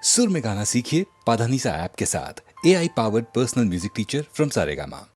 सुर में गाना सीखिए पाधानीसा ऐप के साथ। AI powered personal music teacher from Saregama.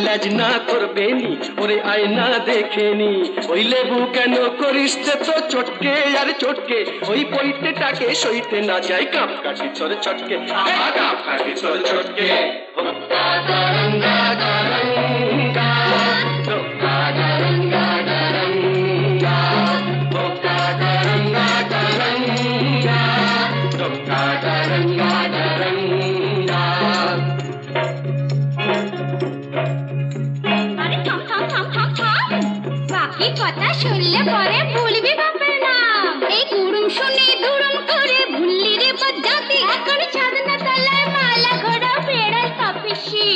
লজনা করবেনি ওরে আয়না দেখেনি ওই লেবু কেন করিসতে তো চটকে আর চটকে ওই পইতেটাকে সইতে না যায় কাপ কাটি তোর চটকে কাপ কাটি তোর চটকে গরঙ্গা গরঙ্গা গরঙ্গা গরঙ্গা গরঙ্গা গরঙ্গা গরঙ্গা গরঙ্গা গরঙ্গা কথা শুনলে পরে ভুলবি বাপের নাম। এই গুরুম শুনে দুরুম করে ভুললি রে বজ্জাতি। এখন ছাদনা তলায় মালা ঘোড়া বেড়াল তপিসি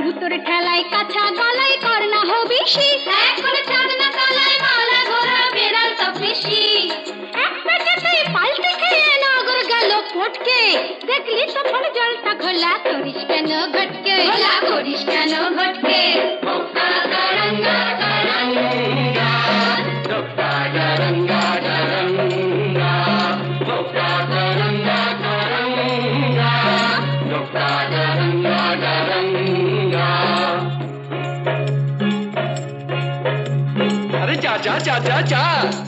ভুতর ঠেলায় কাছা গলায় করনা হবিসি। এখন ছাদনা তলায় মালা ঘোড়া বেড়াল তপিসি এক পেটেতেই পাল্টে খেয়ে নগর গেল ফটকে। দেখলি তখন জলটা ঘোলা করিস কেন ঘটকে ঘোলা করিস কেন ঘটকে। গরঙ্গা গরঙ্গা গরঙ্গা গরঙ্গা গরঙ্গা গরঙ্গা গরঙ্গা গরঙ্গা। আরে যা যা যা যা যা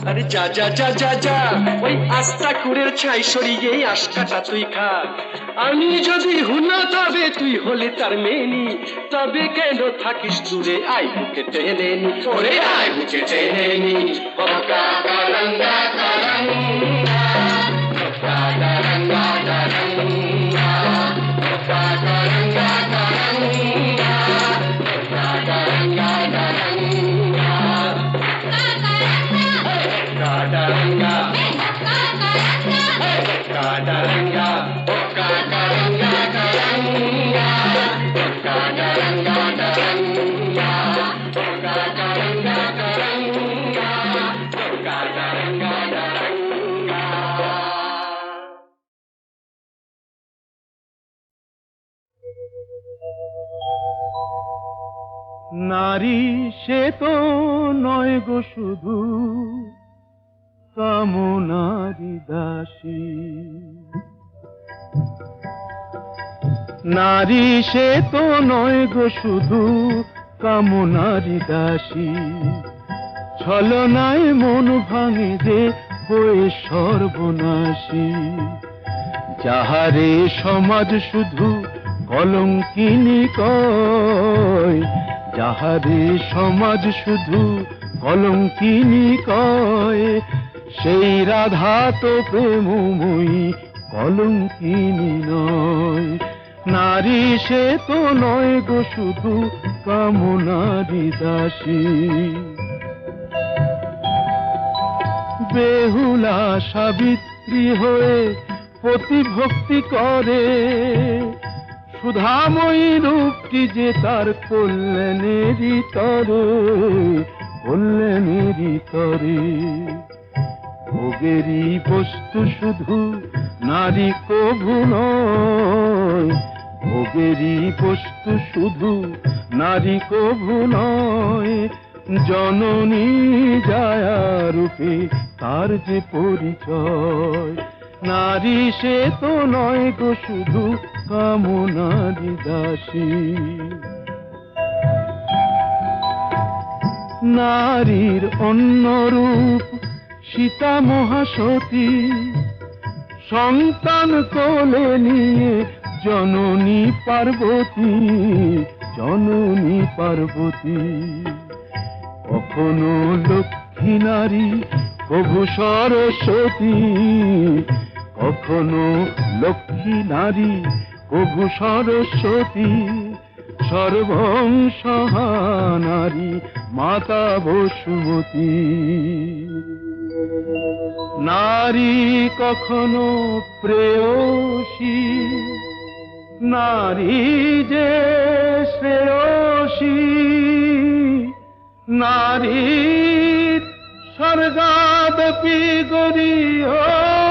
আরে যা যা যা যা যা ওই আস্তা কুড়ের ছাই সরিয়ে আশকাটা তুই খা। আমি যদি হুনা তবে তুই হলে তার মেনি তবে কেন থাকিস দূরে আই বুকে টেনে নি ওরে আই বুকে টেনে নি। গরঙ্গা গরঙ্গা গরঙ্গা গরঙ্গা গরঙ্গা গরঙ্গা গরঙ্গা গরঙ্গা Kadaranga, kadaranga, kadaranga, kadaranga, kadaranga, kadaranga, kadaranga, kadaranga, kadaranga. নারী সে তো নয় গো শুধু কামনারি দাসী। নারী সে তো নয় গো শুধু কামনারি দাসী। ছলনায় মন ভাঙে যে হয়ে সর্বনাশী। যাহারে সমাজ শুধু কলঙ্কিনী কয়, যাহারে সমাজ শুধু কলঙ্কিনী কয়, সেই রাধা তো প্রেমময়ী, কলঙ্কিনী নয়। নারী সে তো নয় গো শুধু কামনারি দাসী। বেহুলা সাবিত্রী হয়ে প্রতিভক্তি করে, সুধাময়ী রূপটি যে তার কল্যাণেরই তরে, কল্যাণেরই তরে। ভোগেরই বস্তু শুধু নারী কভু নয়, ভোগেরই বস্তু শুধু নারী কভু নয়। জননী জায়া রূপে তার যে পরিচয়, নারী সে তো নয় গো শুধু কামনারি দাসী। নারীর অন্য রূপ সীতা মহাসতী, সন্তান কোলে নিয়ে জননী পার্বতী, জননী পার্বতী। কখনো লক্ষ্মী নারী প্রভু সরস্বতী, কখনো লক্ষ্মী নারী প্রভু সরস্বতী। সর্বংসহা নারী মাতা বসুমতী। নারী কখনো প্রেয়সী, নারী যে শ্রেয়সী। নারীর স্বর্গাদপি গরীয়সী।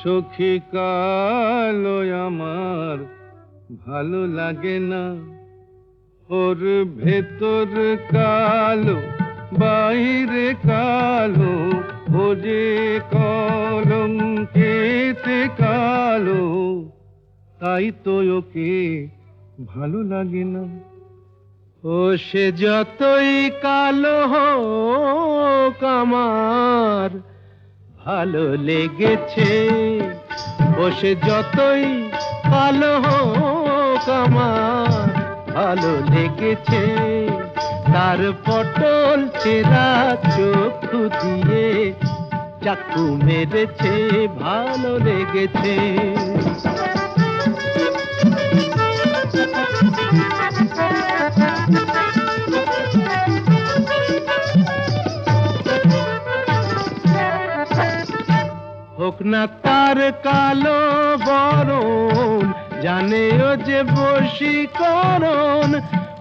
সখী কালো আমার ভালো লাগে না, ওর ভেতর কালো বাইরে কালো, ও যে কলঙ্কেতে কালো, তাই তো ওকে ভালো লাগে না। ও সে যতই কালো হোক আমার ভালো লেগেছে, ও সে যতই কালো হোক আমার ভালো লেগেছে। তার পটল চেরা চক্ষু দিয়ে চাকু মেরেছে, ভালো লেগেছে। হোক না তার কালো বরণ, জানে ও যে বশীকরণ।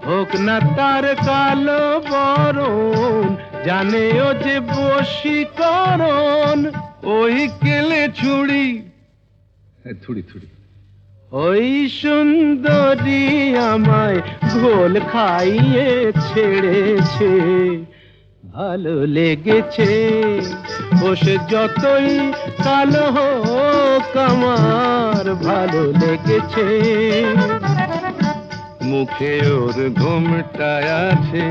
হোক না তার কালো বরণ, জানে ও যে বশীকরণ। ওই কেলে ছুড়ি থুড়ি থুড়ি, ওই সুন্দরী আমায় ঘোল খাইয়ে ছেড়েছে, ভালো লেগেছে। ও সে যতই কালো হোক আমার ভালো লেগেছে। মুখে ওর ঘুমটা আছে,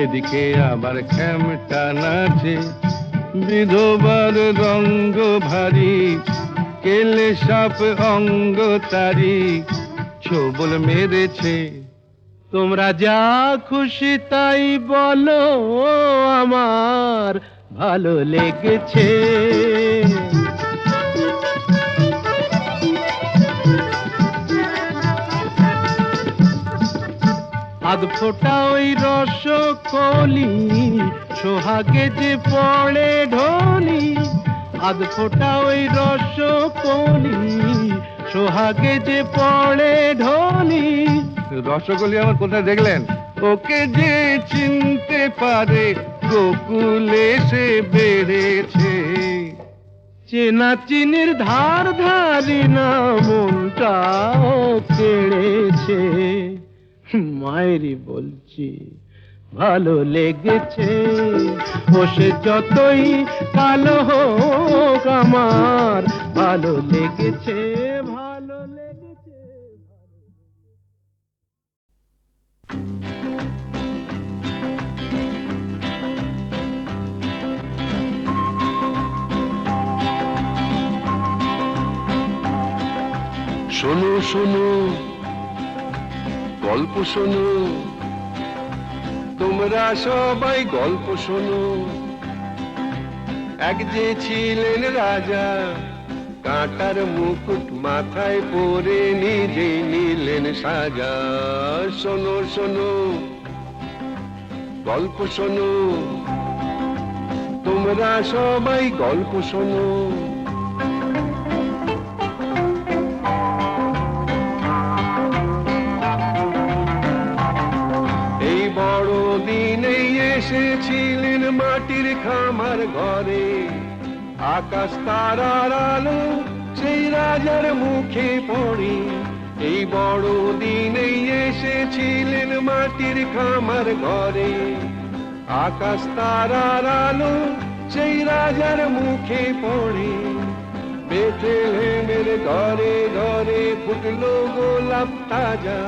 এদিকে আবার খ্যামটা নাচে। বিধবার রঙ্গ ভারী, কেলে সাপ অঙ্গ তারি, ছোবল মেরেছে। তোমরা যা খুশি তাই বলো, আমার ভালো লেগেছে। আধ ফোটা ওই রসকলি, সোহাগে যে পড়ে ঢলি। আধ ফোটা ওই রসকলি, সোহাগে যে পড়ে ঢলি। রসগোল্লা আমার কোথায় দেখলেন? ওকে যে চিনতে পারে গোকুলে সে বেড়েছে। চেনা চিনির ধার ধারি না মনটাও কেড়েছে। মায়েরই বলছি ভালো লেগেছে। ও সে যতই কালো হোক আমার ভালো লেগেছে, ভালো লেগেছে। শোনো শোনো গল্প শোনো, তোমরা সবাই গল্প শোনো। এক যে ছিলেন রাজা, কাঁটার মুকুট মাথায় পরে নিজে নিলেন সাজা। শোনো শোনো গল্প শোনো, তোমরা সবাই গল্প শোনো। এই বড় দিনেই এসেছিলেন মাটির খামার ঘরে, আকাশ তারার আলো সেই রাজার মুখে পড়ে। এই বড় দিনেই এসেছিলেন মাটির খামার ঘরে, আকাশ তারার আলো সেই রাজার মুখে পড়ে। বেথলেহেমের ঘরে ঘরে ফুটলো গোলাপ তাজা,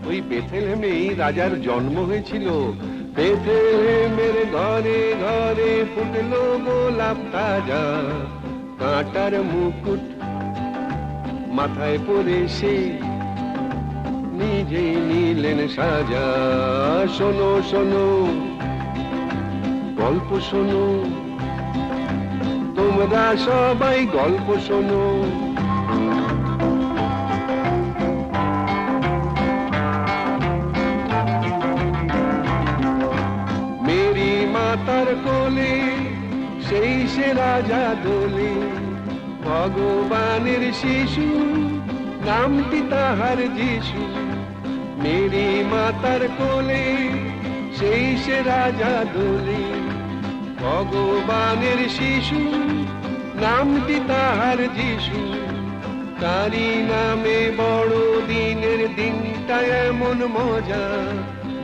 ওই বেথলেহেমেই রাজার জন্ম হয়েছিল। বেথলেহেমের ঘরে ঘরে ফুটলো গোলাপ তাজা, কাঁটার মুকুট মাথায় পরে সে নিজেই নিলেন সাজা। শোনো শোনো গল্প শোনো, তোমরা সবাই গল্প শোনো। মেরি মাতার কোলে সেই সে রাজা দোলে, ভগবানের শিশু নামটি তাহার যিশু। মেরি মাতার কোলে সেই সে রাজা দোলে, ভগবানের শিশু নামটি তাহার যিশু। তারি নামে বড় দিনের দিনটা এমন মজা,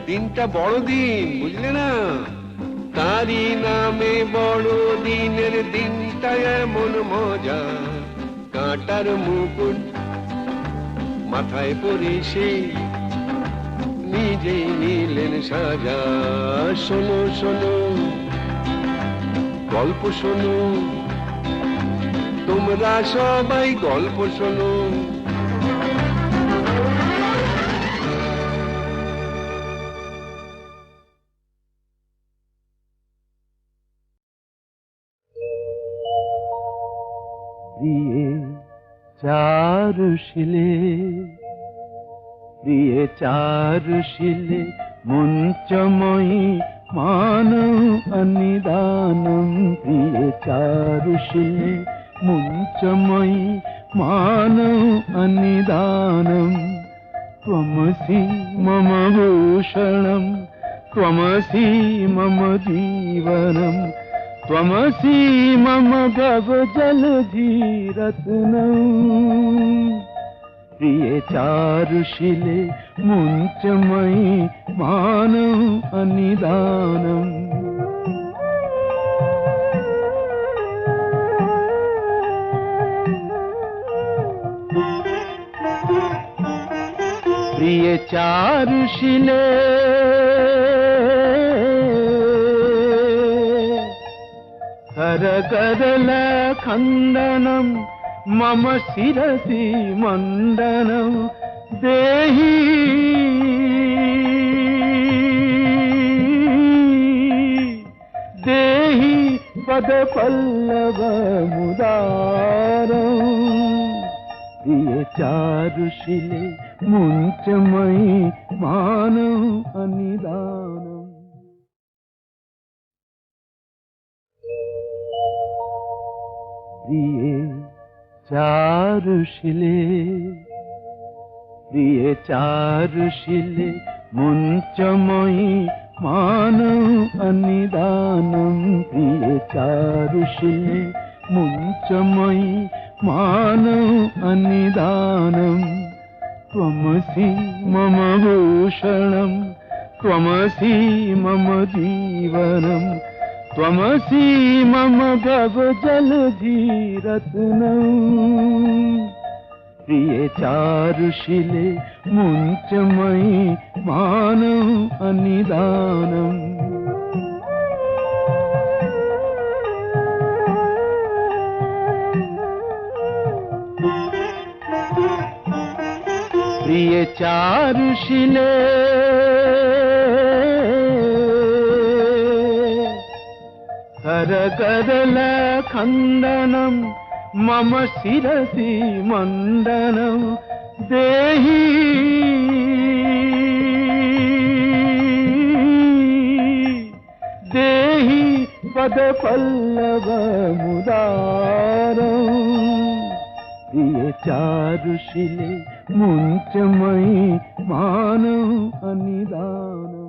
দিনটা বড় দিন বুঝলে না। তারি নামে বড় দিনের দিনটা এমন মজা, কাঁটার মুকুট মাথায় পরে সে নিজেই নিলেন সাজা। শোনো শোনো গল্প শোনো, তোমরা সবাই গল্প শোনো। প্রিয়ে চারুশিলে, প্রিয়ে চারুশিলে মুঞ্চময়ী মানৌ অনিদানম। প্রিয়ে চারুশিলে মুঞ্চময়ী মানৌ অনিদানম। ত্বমসি মম ভূষণম, ত্বমসি মম জীবনম, ত্বমসি মম ভব জলধিরত্নম। প্রিয়ে চারুশিলে মুঞ্চময়ী মানৌ অনিদানম। প্রিয়ে চারুশিলে করকরল খণ্ডনম, মম শিরসি মণ্ডনম। দেহি দেহি পদ পল্লব মুদারম। প্রিয়ে চারুশিলে মুঞ্চময়ী মানৌ অনিদানম। প্রিয়ে চারুশিলে, প্রিয়ে চারুশিলে মুঞ্চময়ী মানৌ অনিদানম। প্রিয়ে চারুশিলে মুঞ্চময়ী মানৌ অনিদানম। ত্বমসি মম ভূষণম, ত্বমসি মম জীবনম, ত্বমসি মম ভব জলধিরত্নম। প্রিয়ে চারুশিলে মুঞ্চময়ী মানৌ অনিদানম। चारुशिले करकरल खंडनम मम शिरसि मंडनम देहि देहि पद पल्लव मुदारम प्रिय चारुशिले मुंचमयी मानव अनिदानम।